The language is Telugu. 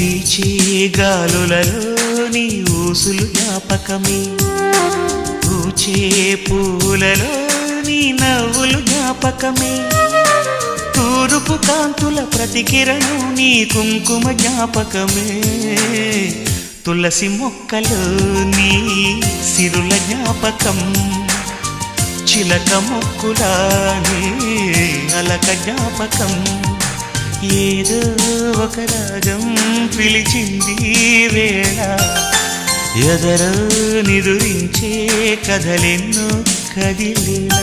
వీచే గాలులలో నీ ఊసులు జ్ఞాపకమే, పూచే పూలలో నీ నవ్వులు జ్ఞాపకమే, తూరుపు కాంతుల ప్రతికిరణం నీ కుంకుమ జ్ఞాపకమే, తులసి మొక్కలో నీ సిరుల జ్ఞాపకం, చిలక మొక్కులానే అలక జ్ఞాపకం, ఏదో ఒక రాగం పిలిచింది వేళ, ఎదరో నిదురించే కథలెన్నో కదిలేలా.